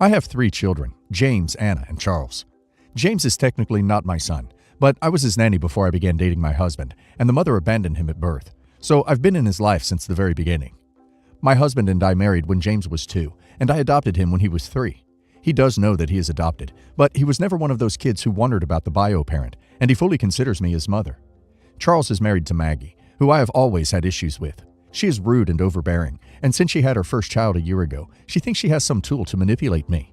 I have 3 children, James, Anna, and Charles. James is technically not my son, but I was his nanny before I began dating my husband, and the mother abandoned him at birth, so I've been in his life since the very beginning. My husband and I married when James was 2, and I adopted him when he was 3. He does know that he is adopted, but he was never one of those kids who wondered about the bio parent, and he fully considers me his mother. Charles is married to Maggie, who I have always had issues with. She is rude and overbearing, and since she had her first child a year ago, she thinks she has some tool to manipulate me.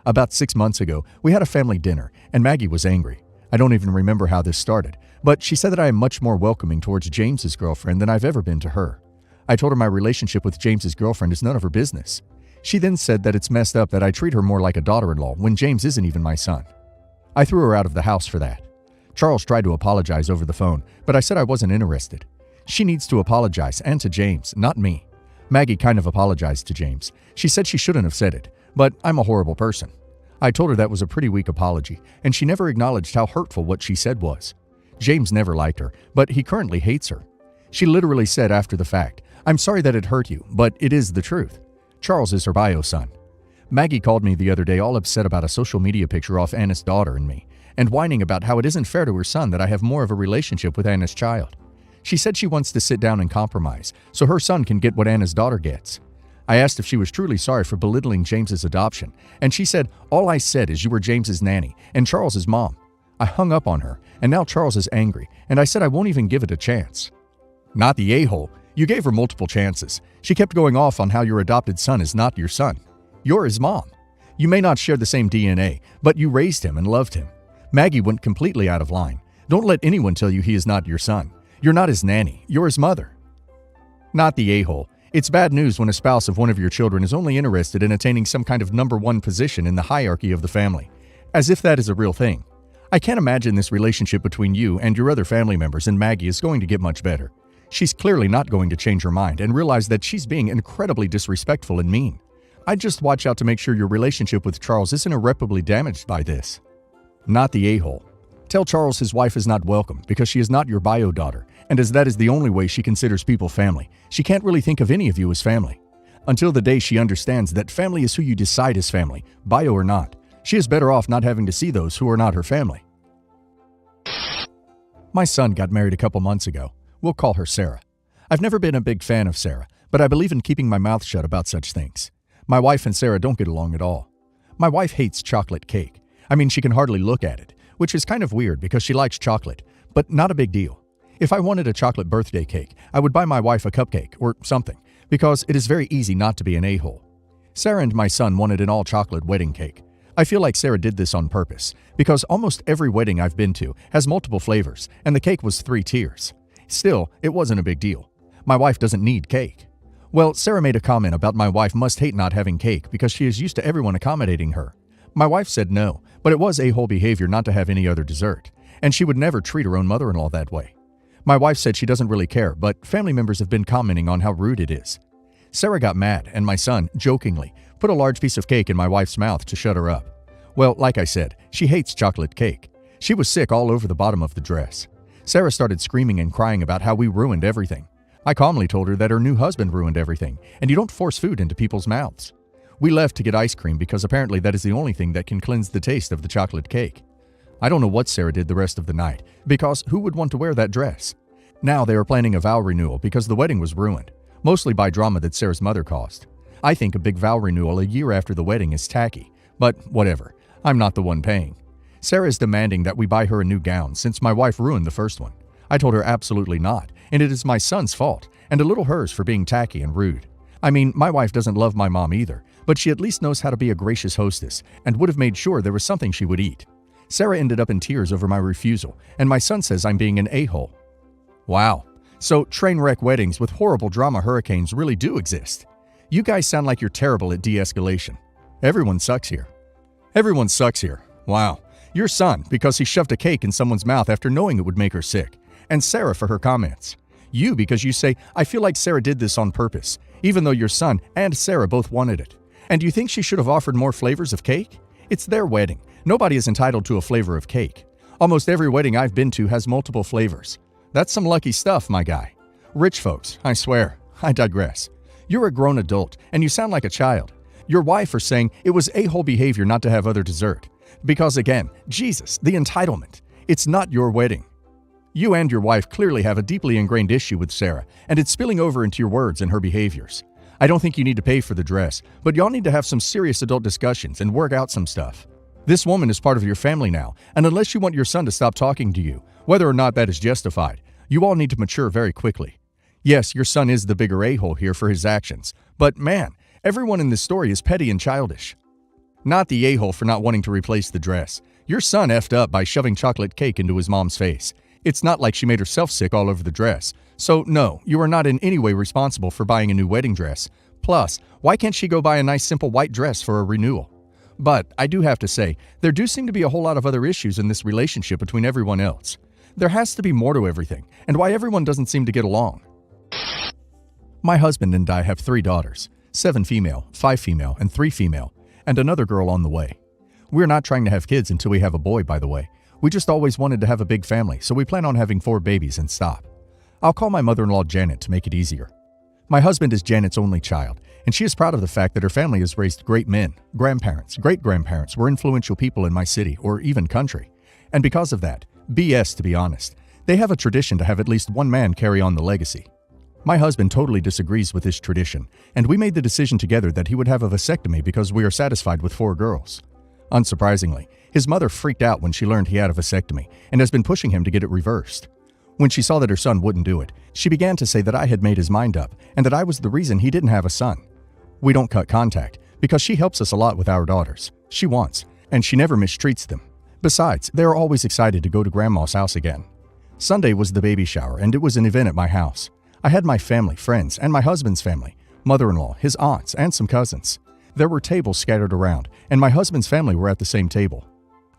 About 6 months ago, we had a family dinner, and Maggie was angry. I don't even remember how this started, but she said that I am much more welcoming towards James's girlfriend than I've ever been to her. I told her my relationship with James's girlfriend is none of her business. She then said that it's messed up that I treat her more like a daughter-in-law when James isn't even my son. I threw her out of the house for that. Charles tried to apologize over the phone, but I said I wasn't interested. She needs to apologize, and to James, not me. Maggie kind of apologized to James. She said she shouldn't have said it, but I'm a horrible person. I told her that was a pretty weak apology, and she never acknowledged how hurtful what she said was. James never liked her, but he currently hates her. She literally said after the fact, "I'm sorry that it hurt you, but it is the truth." Charles is her bio son. Maggie called me the other day all upset about a social media picture off Anna's daughter and me, and whining about how it isn't fair to her son that I have more of a relationship with Anna's child. She said she wants to sit down and compromise, so her son can get what Anna's daughter gets. I asked if she was truly sorry for belittling James's adoption, and she said, "All I said is you were James's nanny and Charles's mom." I hung up on her, and now Charles is angry, and I said I won't even give it a chance. Not the a-hole. You gave her multiple chances. She kept going off on how your adopted son is not your son. You're his mom. You may not share the same DNA, but you raised him and loved him. Maggie went completely out of line. Don't let anyone tell you he is not your son. You're not his nanny. You're his mother. Not the a-hole. It's bad news when a spouse of one of your children is only interested in attaining some kind of #1 position in the hierarchy of the family. As if that is a real thing. I can't imagine this relationship between you and your other family members and Maggie is going to get much better. She's clearly not going to change her mind and realize that she's being incredibly disrespectful and mean. I'd just watch out to make sure your relationship with Charles isn't irreparably damaged by this. Not the a-hole. Tell Charles his wife is not welcome because she is not your bio daughter, and as that is the only way she considers people family, she can't really think of any of you as family. Until the day she understands that family is who you decide is family, bio or not, she is better off not having to see those who are not her family. My son got married a couple months ago. We'll call her Sarah. I've never been a big fan of Sarah, but I believe in keeping my mouth shut about such things. My wife and Sarah don't get along at all. My wife hates chocolate cake. I mean, she can hardly look at it, which is kind of weird because she likes chocolate, but not a big deal. If I wanted a chocolate birthday cake, I would buy my wife a cupcake or something, because it is very easy not to be an a-hole. Sarah and my son wanted an all-chocolate wedding cake. I feel like Sarah did this on purpose, because almost every wedding I've been to has multiple flavors, and the cake was 3 tiers. Still, it wasn't a big deal. My wife doesn't need cake. Well, Sarah made a comment about my wife must hate not having cake because she is used to everyone accommodating her. My wife said no, but it was a-hole behavior not to have any other dessert, and she would never treat her own mother-in-law that way. My wife said she doesn't really care, but family members have been commenting on how rude it is. Sarah got mad, and my son, jokingly, put a large piece of cake in my wife's mouth to shut her up. Well, like I said, she hates chocolate cake. She was sick all over the bottom of the dress. Sarah started screaming and crying about how we ruined everything. I calmly told her that her new husband ruined everything, and you don't force food into people's mouths. We left to get ice cream because apparently that is the only thing that can cleanse the taste of the chocolate cake. I don't know what Sarah did the rest of the night, because who would want to wear that dress? Now they are planning a vow renewal because the wedding was ruined, mostly by drama that Sarah's mother caused. I think a big vow renewal a year after the wedding is tacky, but whatever, I'm not the one paying. Sarah is demanding that we buy her a new gown since my wife ruined the first one. I told her absolutely not, and it is my son's fault, and a little hers for being tacky and rude. I mean, my wife doesn't love my mom either, but she at least knows how to be a gracious hostess and would have made sure there was something she would eat. Sarah ended up in tears over my refusal, and my son says I'm being an a-hole. Wow. So train wreck weddings with horrible drama hurricanes really do exist. You guys sound like you're terrible at de-escalation. Everyone sucks here. Everyone sucks here. Wow. Your son, because he shoved a cake in someone's mouth after knowing it would make her sick. And Sarah for her comments. You because you say, I feel like Sarah did this on purpose, even though your son and Sarah both wanted it. And you think she should have offered more flavors of cake? It's their wedding. Nobody is entitled to a flavor of cake. Almost every wedding I've been to has multiple flavors. That's some lucky stuff, my guy. Rich folks, I swear. I digress. You're a grown adult, and you sound like a child. Your wife are saying it was a-hole behavior not to have other dessert. Because again, Jesus, the entitlement. It's not your wedding. You and your wife clearly have a deeply ingrained issue with Sarah, and it's spilling over into your words and her behaviors. I don't think you need to pay for the dress, but y'all need to have some serious adult discussions and work out some stuff. This woman is part of your family now, and unless you want your son to stop talking to you, whether or not that is justified, you all need to mature very quickly. Yes, your son is the bigger a-hole here for his actions, but man, everyone in this story is petty and childish. Not the a-hole for not wanting to replace the dress. Your son effed up by shoving chocolate cake into his mom's face. It's not like she made herself sick all over the dress. So no, you are not in any way responsible for buying a new wedding dress. Plus, why can't she go buy a nice simple white dress for a renewal? But I do have to say, there do seem to be a whole lot of other issues in this relationship between everyone else. There has to be more to everything, and why everyone doesn't seem to get along. My husband and I have 3 daughters, 7 female, 5 female, and 3 female, and another girl on the way. We're not trying to have kids until we have a boy, by the way. We just always wanted to have a big family, so we plan on having 4 babies and stop. I'll call my mother-in-law Janet to make it easier. My husband is Janet's only child, and she is proud of the fact that her family has raised great men. Grandparents, great-grandparents were influential people in my city or even country. And because of that, BS to be honest, they have a tradition to have at least one man carry on the legacy. My husband totally disagrees with this tradition, and we made the decision together that he would have a vasectomy because we are satisfied with 4 girls. Unsurprisingly, his mother freaked out when she learned he had a vasectomy and has been pushing him to get it reversed. When she saw that her son wouldn't do it, she began to say that I had made his mind up and that I was the reason he didn't have a son. We don't cut contact because she helps us a lot with our daughters. She wants, and she never mistreats them. Besides, they are always excited to go to Grandma's house again. Sunday was the baby shower, and it was an event at my house. I had my family, friends, and my husband's family, mother-in-law, his aunts, and some cousins. There were tables scattered around, and my husband's family were at the same table.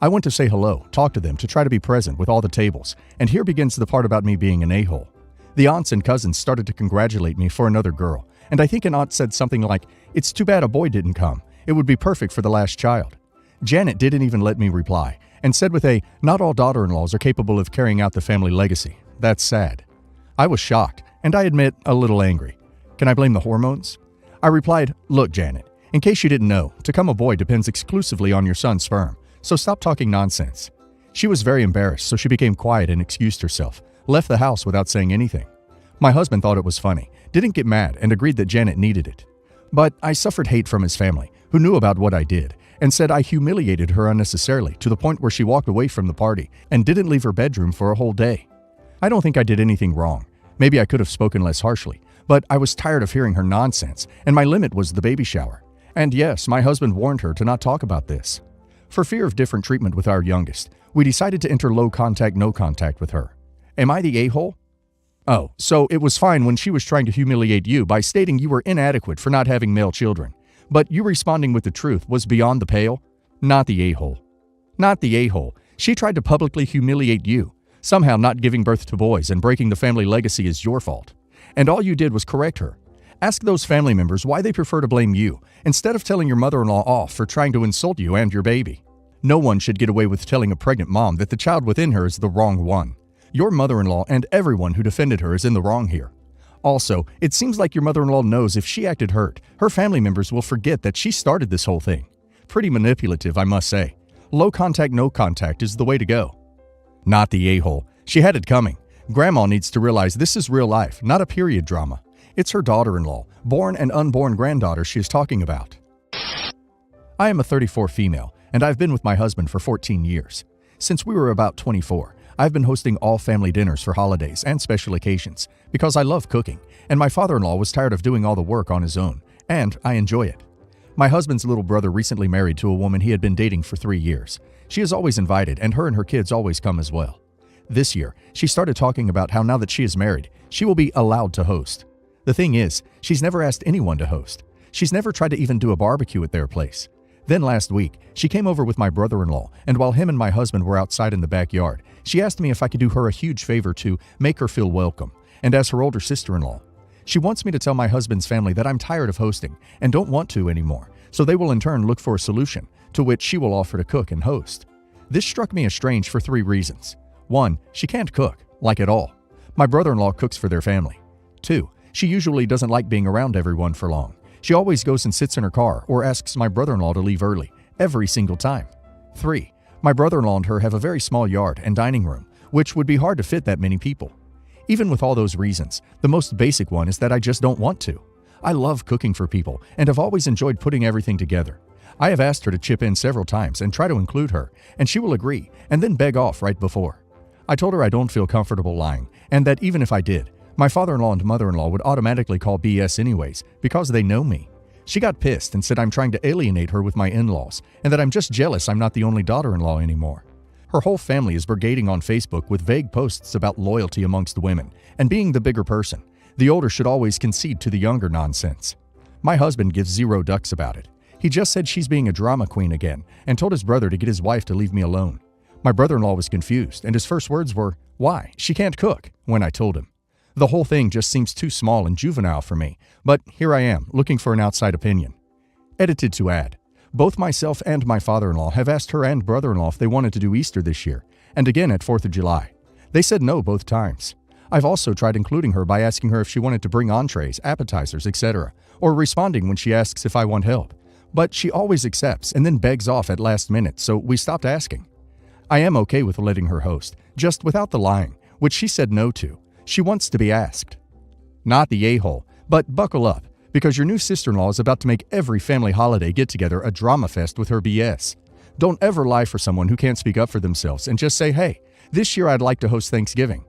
I went to say hello, talk to them to try to be present with all the tables, and here begins the part about me being an a-hole. The aunts and cousins started to congratulate me for another girl, and I think an aunt said something like, "It's too bad a boy didn't come. It would be perfect for the last child." Janet didn't even let me reply, and said with a, "Not all daughter-in-laws are capable of carrying out the family legacy. That's sad." I was shocked, and I admit, a little angry. Can I blame the hormones? I replied, "Look, Janet, in case you didn't know, to come a boy depends exclusively on your son's sperm, so stop talking nonsense." She was very embarrassed, so she became quiet and excused herself, left the house without saying anything. My husband thought it was funny, didn't get mad, and agreed that Janet needed it. But I suffered hate from his family, who knew about what I did, and said I humiliated her unnecessarily to the point where she walked away from the party and didn't leave her bedroom for a whole day. I don't think I did anything wrong. Maybe I could have spoken less harshly, but I was tired of hearing her nonsense, and my limit was the baby shower. And yes, my husband warned her to not talk about this. For fear of different treatment with our youngest, we decided to enter low contact, no contact with her. Am I the a-hole? Oh, so it was fine when she was trying to humiliate you by stating you were inadequate for not having male children. But you responding with the truth was beyond the pale? Not the a-hole. Not the a-hole. She tried to publicly humiliate you. Somehow not giving birth to boys and breaking the family legacy is your fault. And all you did was correct her. Ask those family members why they prefer to blame you, instead of telling your mother-in-law off for trying to insult you and your baby. No one should get away with telling a pregnant mom that the child within her is the wrong one. Your mother-in-law and everyone who defended her is in the wrong here. Also, it seems like your mother-in-law knows if she acted hurt, her family members will forget that she started this whole thing. Pretty manipulative, I must say. Low contact, no contact is the way to go. Not the a-hole. She had it coming. Grandma needs to realize this is real life, not a period drama. It's her daughter-in-law, born and unborn granddaughter she is talking about. I am a 34 female, and I've been with my husband for 14 years. Since we were about 24, I've been hosting all family dinners for holidays and special occasions because I love cooking, and my father-in-law was tired of doing all the work on his own, and I enjoy it. My husband's little brother recently married to a woman he had been dating for 3 years. She is always invited, and her kids always come as well. This year, she started talking about how now that she is married, she will be allowed to host. The thing is, she's never asked anyone to host. She's never tried to even do a barbecue at their place. Then last week, she came over with my brother-in-law, and while him and my husband were outside in the backyard, she asked me if I could do her a huge favor to make her feel welcome, and as her older sister-in-law. She wants me to tell my husband's family that I'm tired of hosting and don't want to anymore, so they will in turn look for a solution, to which she will offer to cook and host. This struck me as strange for 3 reasons. 1, she can't cook, like at all. My brother-in-law cooks for their family. 2, she usually doesn't like being around everyone for long. She always goes and sits in her car or asks my brother-in-law to leave early, every single time. 3. My brother-in-law and her have a very small yard and dining room, which would be hard to fit that many people. Even with all those reasons, the most basic one is that I just don't want to. I love cooking for people and have always enjoyed putting everything together. I have asked her to chip in several times and try to include her, and she will agree and then beg off right before. I told her I don't feel comfortable lying, and that even if I did, my father-in-law and mother-in-law would automatically call BS anyways because they know me. She got pissed and said I'm trying to alienate her with my in-laws and that I'm just jealous I'm not the only daughter-in-law anymore. Her whole family is brigading on Facebook with vague posts about loyalty amongst women and being the bigger person. The older should always concede to the younger nonsense. My husband gives zero ducks about it. He just said she's being a drama queen again and told his brother to get his wife to leave me alone. My brother-in-law was confused and his first words were, "Why? She can't cook," when I told him. The whole thing just seems too small and juvenile for me, but here I am, looking for an outside opinion. Edited to add, both myself and my father-in-law have asked her and brother-in-law if they wanted to do Easter this year, and again at 4th of July. They said no both times. I've also tried including her by asking her if she wanted to bring entrees, appetizers, etc., or responding when she asks if I want help. But she always accepts and then begs off at last minute, so we stopped asking. I am okay with letting her host, just without the lying, which she said no to. She wants to be asked. Not the a-hole, but buckle up, because your new sister-in-law is about to make every family holiday get-together a drama fest with her BS. Don't ever lie for someone who can't speak up for themselves and just say, "Hey, this year I'd like to host Thanksgiving."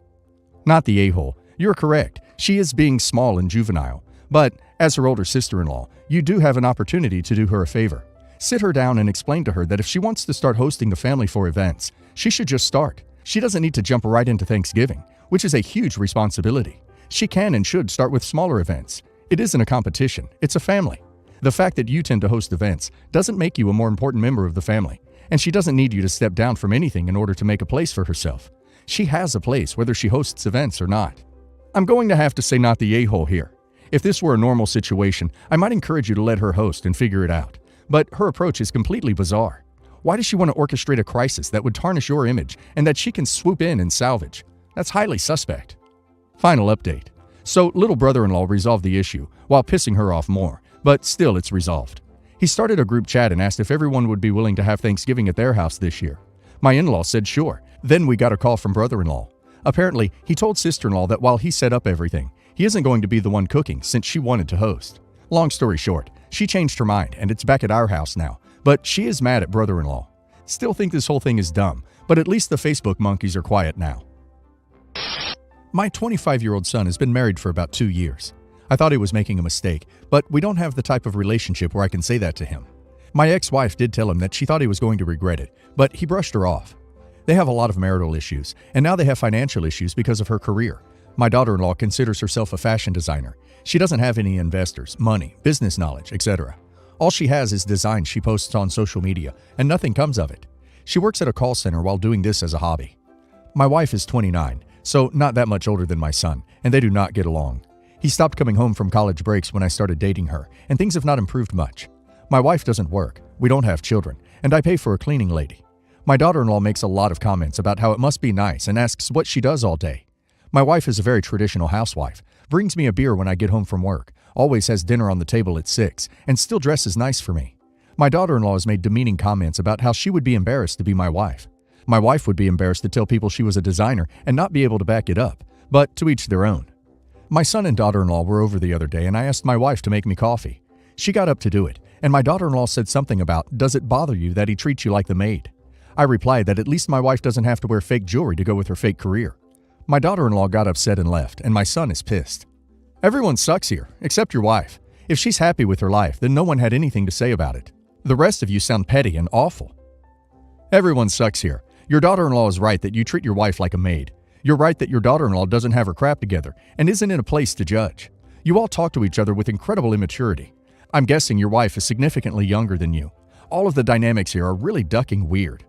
Not the a-hole. You're correct. She is being small and juvenile. But, as her older sister-in-law, you do have an opportunity to do her a favor. Sit her down and explain to her that if she wants to start hosting the family for events, she should just start. She doesn't need to jump right into Thanksgiving, which is a huge responsibility. She can and should start with smaller events. It isn't a competition, it's a family. The fact that you tend to host events doesn't make you a more important member of the family, and she doesn't need you to step down from anything in order to make a place for herself. She has a place whether she hosts events or not. I'm going to have to say not the a-hole here. If this were a normal situation, I might encourage you to let her host and figure it out. But her approach is completely bizarre. Why does she want to orchestrate a crisis that would tarnish your image and that she can swoop in and salvage? That's highly suspect. Final update. So little brother-in-law resolved the issue while pissing her off more, but still it's resolved. He started a group chat and asked if everyone would be willing to have Thanksgiving at their house this year. My in-law said sure. Then we got a call from brother-in-law. Apparently, he told sister-in-law that while he set up everything, he isn't going to be the one cooking since she wanted to host. Long story short, she changed her mind and it's back at our house now, but she is mad at brother-in-law. Still think this whole thing is dumb, but at least the Facebook monkeys are quiet now. My 25-year-old son has been married for about 2 years. I thought he was making a mistake, but we don't have the type of relationship where I can say that to him. My ex-wife did tell him that she thought he was going to regret it, but he brushed her off. They have a lot of marital issues, and now they have financial issues because of her career. My daughter-in-law considers herself a fashion designer. She doesn't have any investors, money, business knowledge, etc. All she has is designs she posts on social media, and nothing comes of it. She works at a call center while doing this as a hobby. My wife is 29, so not that much older than my son, and they do not get along. He stopped coming home from college breaks when I started dating her, and things have not improved much. My wife doesn't work, we don't have children, and I pay for a cleaning lady. My daughter-in-law makes a lot of comments about how it must be nice and asks what she does all day. My wife is a very traditional housewife, brings me a beer when I get home from work, always has dinner on the table at 6, and still dresses nice for me. My daughter-in-law has made demeaning comments about how she would be embarrassed to be my wife. My wife would be embarrassed to tell people she was a designer and not be able to back it up, but to each their own. My son and daughter-in-law were over the other day and I asked my wife to make me coffee. She got up to do it, and my daughter-in-law said something about, "Does it bother you that he treats you like the maid?" I replied that at least my wife doesn't have to wear fake jewelry to go with her fake career. My daughter-in-law got upset and left, and my son is pissed. Everyone sucks here, except your wife. If she's happy with her life, then no one had anything to say about it. The rest of you sound petty and awful. Everyone sucks here. Your daughter-in-law is right that you treat your wife like a maid. You're right that your daughter-in-law doesn't have her crap together and isn't in a place to judge. You all talk to each other with incredible immaturity. I'm guessing your wife is significantly younger than you. All of the dynamics here are really ducking weird.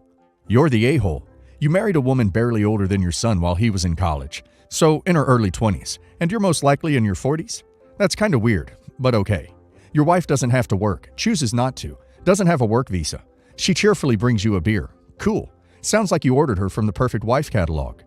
You're the a-hole. You married a woman barely older than your son while he was in college, so in her early 20s, and you're most likely in your 40s? That's kind of weird, but okay. Your wife doesn't have to work, chooses not to, doesn't have a work visa. She cheerfully brings you a beer. Cool. Sounds like you ordered her from the Perfect Wife catalog.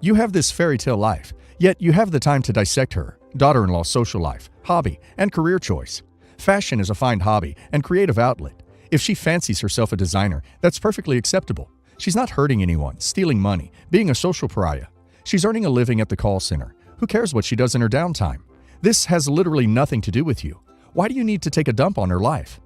You have this fairy tale life, yet you have the time to dissect her, daughter-in-law's social life, hobby, and career choice. Fashion is a fine hobby and creative outlet. If she fancies herself a designer, that's perfectly acceptable. She's not hurting anyone, stealing money, being a social pariah. She's earning a living at the call center. Who cares what she does in her downtime? This has literally nothing to do with you. Why do you need to take a dump on her life?